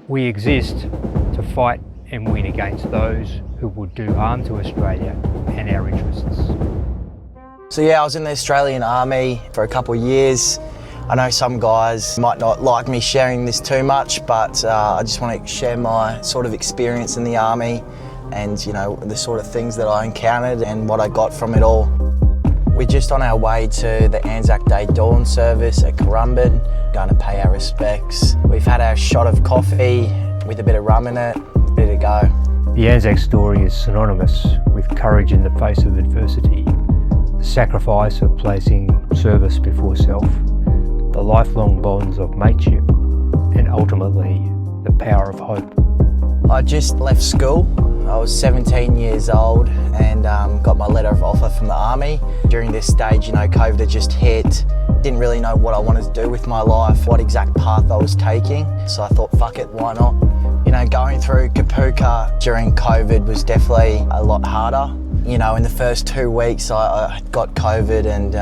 We exist to fight and win against those who would do harm to Australia and our interests. So yeah, I was in the Australian Army for a couple of years. I know some guys might not like me sharing this too much, but I just want to share my sort of experience in the Army and, you know, the sort of things that I encountered and what I got from it all. We're just on our way to the ANZAC Day Dawn service at Currumbin, going to pay our respects. We've had our shot of coffee with a bit of rum in it, ready to go. The ANZAC story is synonymous with courage in the face of adversity, the sacrifice of placing service before self, the lifelong bonds of mateship, and ultimately the power of hope. I just left school. I was 17 years old and got my letter of offer from the Army. During this stage, you know, COVID had just hit. Didn't really know what I wanted to do with my life, what exact path I was taking. So I thought, fuck it, why not? You know, going through Kapooka during COVID was definitely a lot harder. You know, in the first 2 weeks I got COVID and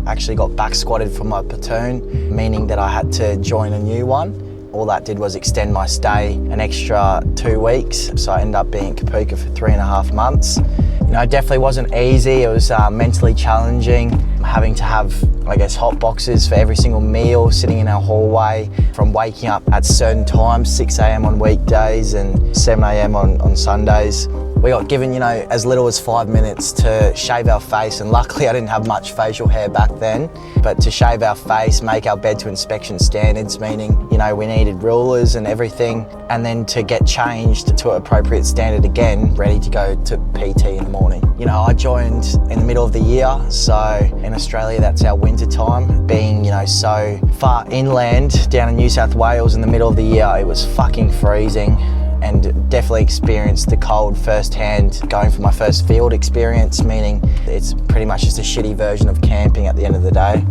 actually got back squatted from my platoon, meaning that I had to join a new one. All that did was extend my stay an extra 2 weeks, so I ended up being in Kapooka for 3.5 months. You know, it definitely wasn't easy. It was mentally challenging, having to have, I guess, hot boxes for every single meal, sitting in our hallway, from waking up at certain times, 6 a.m. on weekdays and 7 a.m. on Sundays. We got given, you know, as little as 5 minutes to shave our face, and luckily I didn't have much facial hair back then, but to shave our face, make our bed to inspection standards, meaning, you know, we needed rulers and everything, and then to get changed to an appropriate standard again, ready to go to PT in the morning. You know, I joined in the middle of the year, so in Australia that's our winter time. Being, you know, so far inland down in New South Wales in the middle of the year, it was fucking freezing. And definitely experienced the cold firsthand going for my first field experience, meaning it's pretty much just a shitty version of camping at the end of the day.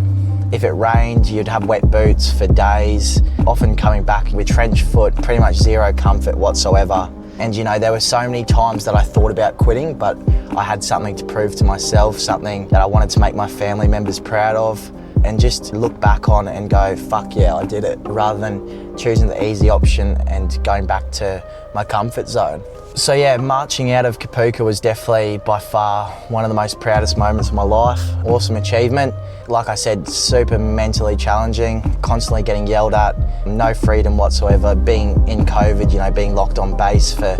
If it rained, you'd have wet boots for days, often coming back with trench foot, pretty much zero comfort whatsoever. And you know, there were so many times that I thought about quitting, but I had something to prove to myself, something that I wanted to make my family members proud of, and just look back on and go, fuck yeah, I did it, rather than choosing the easy option and going back to my comfort zone. So yeah, marching out of Kapooka was definitely by far one of the most proudest moments of my life. Awesome achievement. Like I said, super mentally challenging, constantly getting yelled at, no freedom whatsoever. Being in COVID, you know, being locked on base for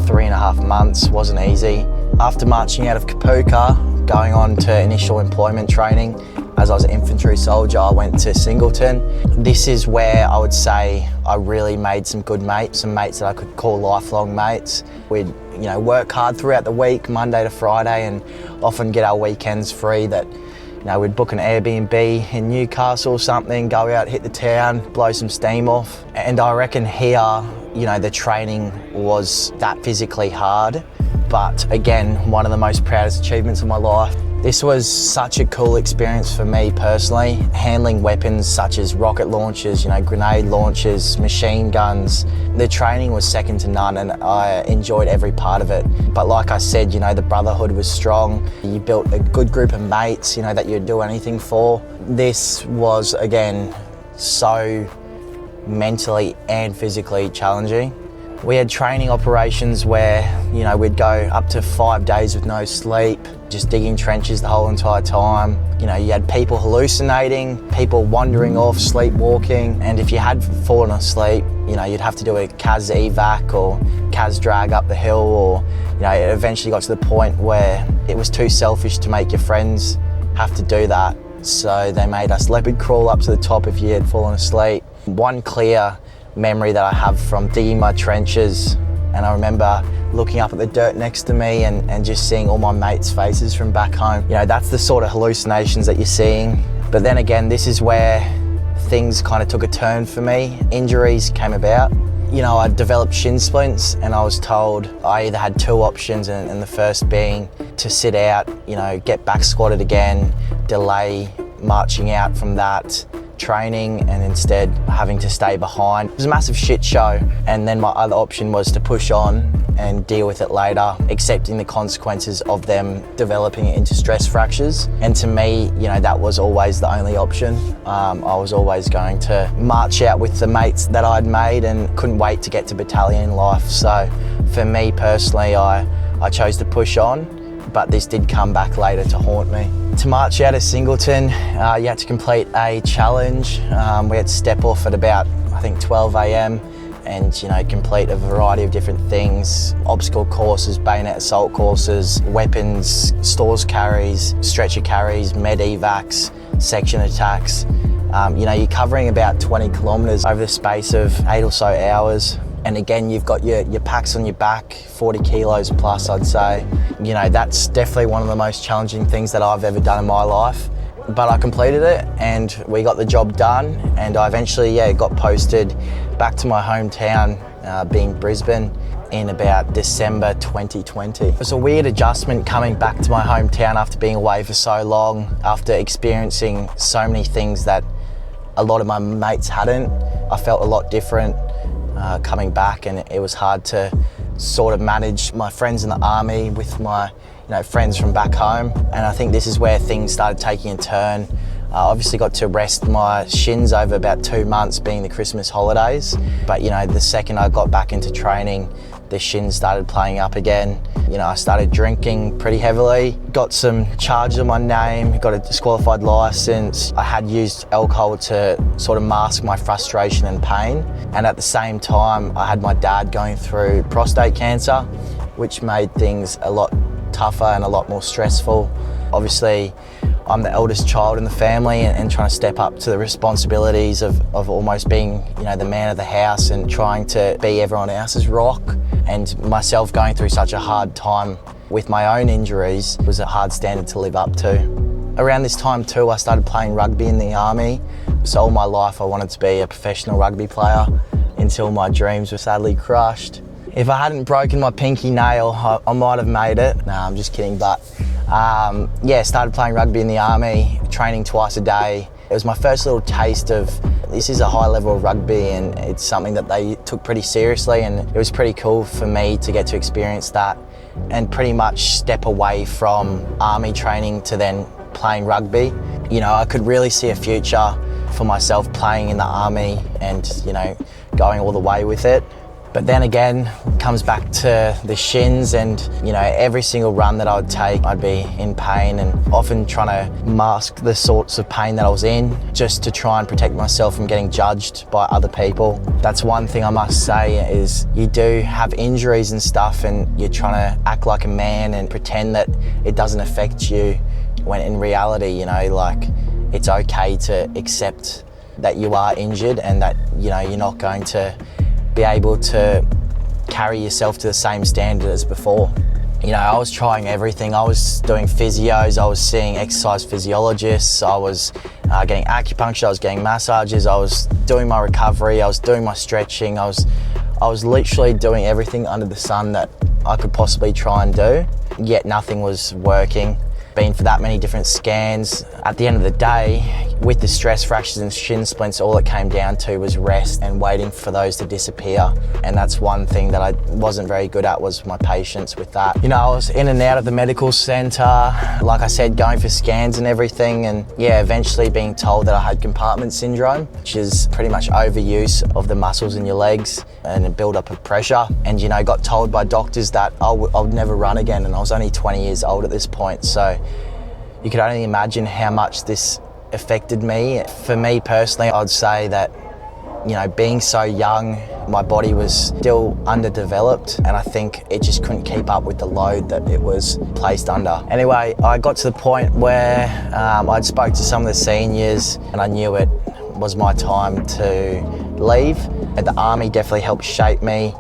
3.5 months wasn't easy. After marching out of Kapooka, going on to initial employment training, as I was an infantry soldier, I went to Singleton. This is where I would say I really made some good mates, some mates that I could call lifelong mates. We'd, you know, work hard throughout the week, Monday to Friday, and often get our weekends free. That, you know, we'd book an Airbnb in Newcastle or something, go out, hit the town, blow some steam off. And I reckon here, you know, the training was that physically hard, but again, one of the most proudest achievements of my life. This was such a cool experience for me personally, handling weapons such as rocket launchers, you know, grenade launchers, machine guns. The training was second to none and I enjoyed every part of it. But like I said, you know, the brotherhood was strong. You built a good group of mates, you know, that you'd do anything for. This was, again, so mentally and physically challenging. We had training operations where, you know, we'd go up to 5 days with no sleep, just digging trenches the whole entire time. You know, you had people hallucinating, people wandering off, sleepwalking, and if you had fallen asleep, you know, you'd have to do a CAS evac or CAS drag up the hill, or, you know, it eventually got to the point where it was too selfish to make your friends have to do that. So they made us leopard crawl up to the top if you had fallen asleep. One clear memory that I have from digging my trenches, and I remember looking up at the dirt next to me and just seeing all my mates' faces from back home. You know, that's the sort of hallucinations that you're seeing. But then again, this is where things kind of took a turn for me. Injuries came about. You know, I developed shin splints and I was told I either had two options, and the first being to sit out, you know, get back squatted again, delay marching out from that, training and instead having to stay behind. It was a massive shit show, and then my other option was to push on and deal with it later, accepting the consequences of them developing it into stress fractures. And to me, you know, that was always the only option. I was always going to march out with the mates that I'd made and couldn't wait to get to battalion life. So for me personally, I chose to push on, but this did come back later to haunt me. To march out of Singleton, you had to complete a challenge. We had to step off at about, I think, 12 a.m. and, you know, complete a variety of different things: obstacle courses, bayonet assault courses, weapons, stores carries, stretcher carries, med evacs, section attacks. You know, you're covering about 20 kilometres over the space of 8 or so hours. And again, you've got your packs on your back, 40 kilos plus, I'd say. You know, that's definitely one of the most challenging things that I've ever done in my life. But I completed it and we got the job done, and I eventually, got posted back to my hometown, being Brisbane, in about December 2020. It was a weird adjustment coming back to my hometown after being away for so long, after experiencing so many things that a lot of my mates hadn't. I felt a lot different coming back, and it was hard to sort of manage my friends in the army with my friends from back home. And I think this is where things started taking a turn. I obviously got to rest my shins over about 2 months, being the Christmas holidays. But the second I got back into training, the shins started playing up again. I started drinking pretty heavily, got some charges on my name, got a disqualified license. I had used alcohol to sort of mask my frustration and pain. And at the same time, I had my dad going through prostate cancer, which made things a lot tougher and a lot more stressful. Obviously, I'm the eldest child in the family, and trying to step up to the responsibilities of almost being, the man of the house and trying to be everyone else's rock. And myself going through such a hard time with my own injuries was a hard standard to live up to. Around this time too, I started playing rugby in the army. So all my life I wanted to be a professional rugby player, until my dreams were sadly crushed. If I hadn't broken my pinky nail, I might have made it. No, I'm just kidding, but started playing rugby in the army, training twice a day. It was my first little taste of, this is a high level of rugby, and it's something that they took pretty seriously, and it was pretty cool for me to get to experience that and pretty much step away from army training to then playing rugby. I could really see a future for myself playing in the army and, going all the way with it. But then again, it comes back to the shins, and every single run that I would take, I'd be in pain, and often trying to mask the sorts of pain that I was in just to try and protect myself from getting judged by other people. That's one thing I must say, is you do have injuries and stuff, and you're trying to act like a man and pretend that it doesn't affect you, when in reality, it's okay to accept that you are injured and that you're not going to be able to carry yourself to the same standard as before. I was trying everything. I was doing physios, I was seeing exercise physiologists, I was getting acupuncture, I was getting massages, I was doing my recovery, I was doing my stretching, I was literally doing everything under the sun that I could possibly try and do, yet nothing was working. Been for that many different scans. At the end of the day, with the stress fractures and shin splints, all it came down to was rest and waiting for those to disappear. And that's one thing that I wasn't very good at, was my patience with that. I was in and out of the medical centre, like I said, going for scans and everything, and eventually being told that I had compartment syndrome, which is pretty much overuse of the muscles in your legs and a build-up of pressure. And got told by doctors that I would never run again, and I was only 20 years old at this point. So you could only imagine how much this affected me. For me personally, I'd say that, being so young, my body was still underdeveloped, and I think it just couldn't keep up with the load that it was placed under. Anyway, I got to the point where I'd spoke to some of the seniors, and I knew it was my time to leave. The army definitely helped shape me,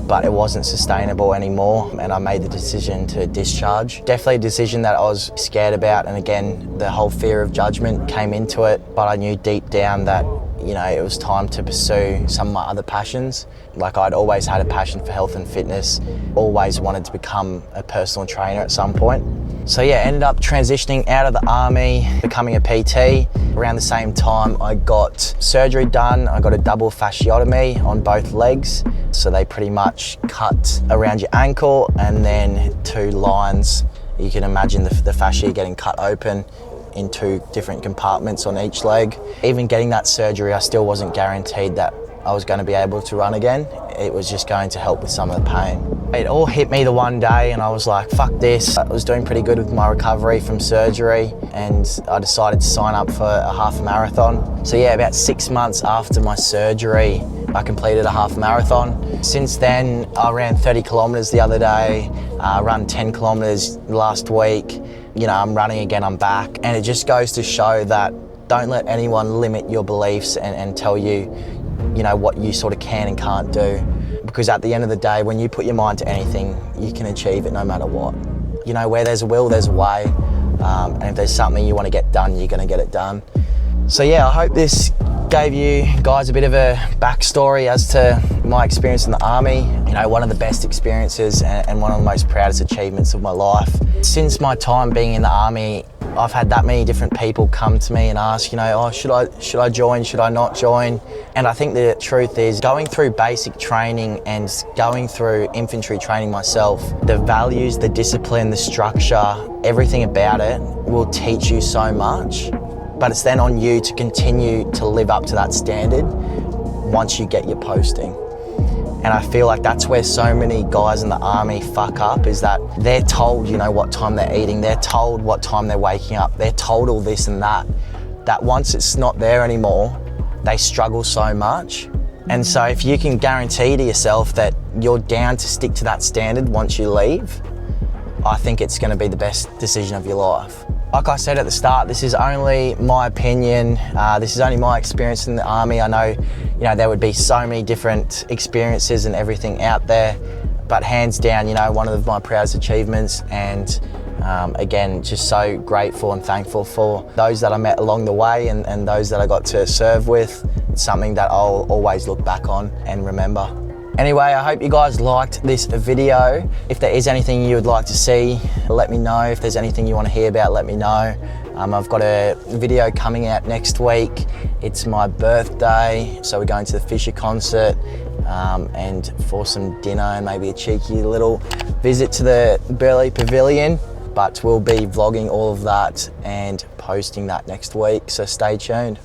but it wasn't sustainable anymore, and I made the decision to discharge. Definitely a decision that I was scared about, and again, the whole fear of judgment came into it, but I knew deep down that, you know, it was time to pursue some of my other passions. Like, I'd always had a passion for health and fitness, always wanted to become a personal trainer at some point. So yeah, ended up transitioning out of the army, becoming a PT. Around the same time, I got surgery done. I got a double fasciotomy on both legs. So they pretty much cut around your ankle and then 2 lines. You can imagine the fascia getting cut open in 2 different compartments on each leg. Even getting that surgery, I still wasn't guaranteed that I was going to be able to run again. It was just going to help with some of the pain. It all hit me the one day and I was like, fuck this. I was doing pretty good with my recovery from surgery and I decided to sign up for a half marathon. So yeah, about 6 months after my surgery, I completed a half marathon. Since then, I ran 30 kilometers the other day, run 10 kilometers last week. You know, I'm running again, I'm back. And it just goes to show that don't let anyone limit your beliefs and tell you, you know, what you sort of can and can't do. Because at the end of the day, when you put your mind to anything, you can achieve it no matter what. You know, where there's a will, there's a way. And if there's something you want to get done, you're going to get it done. So yeah, I hope this gave you guys a bit of a backstory as to my experience in the army. You know, one of the best experiences and one of the most proudest achievements of my life. Since my time being in the army, I've had that many different people come to me and ask, you know, oh, should I join, should I not join? And I think the truth is, going through basic training and going through infantry training myself, the values, the discipline, the structure, everything about it will teach you so much. But it's then on you to continue to live up to that standard once you get your posting. And I feel like that's where so many guys in the army fuck up, is that they're told, you know, what time they're eating, they're told what time they're waking up, they're told all this and that once it's not there anymore, they struggle so much. And so if you can guarantee to yourself that you're down to stick to that standard once you leave, I think it's going to be the best decision of your life. Like I said at the start, this is only my opinion. This is only my experience in the army. I know, you know, there would be so many different experiences and everything out there, but hands down, you know, one of my proudest achievements. And again, just so grateful and thankful for those that I met along the way and those that I got to serve with. It's something that I'll always look back on and remember. Anyway, I hope you guys liked this video. If there is anything you would like to see, let me know. If there's anything you want to hear about, let me know. I've got a video coming out next week. It's my birthday, so we're going to the Fisher concert and for some dinner and maybe a cheeky little visit to the Burleigh Pavilion. But we'll be vlogging all of that and posting that next week, so stay tuned.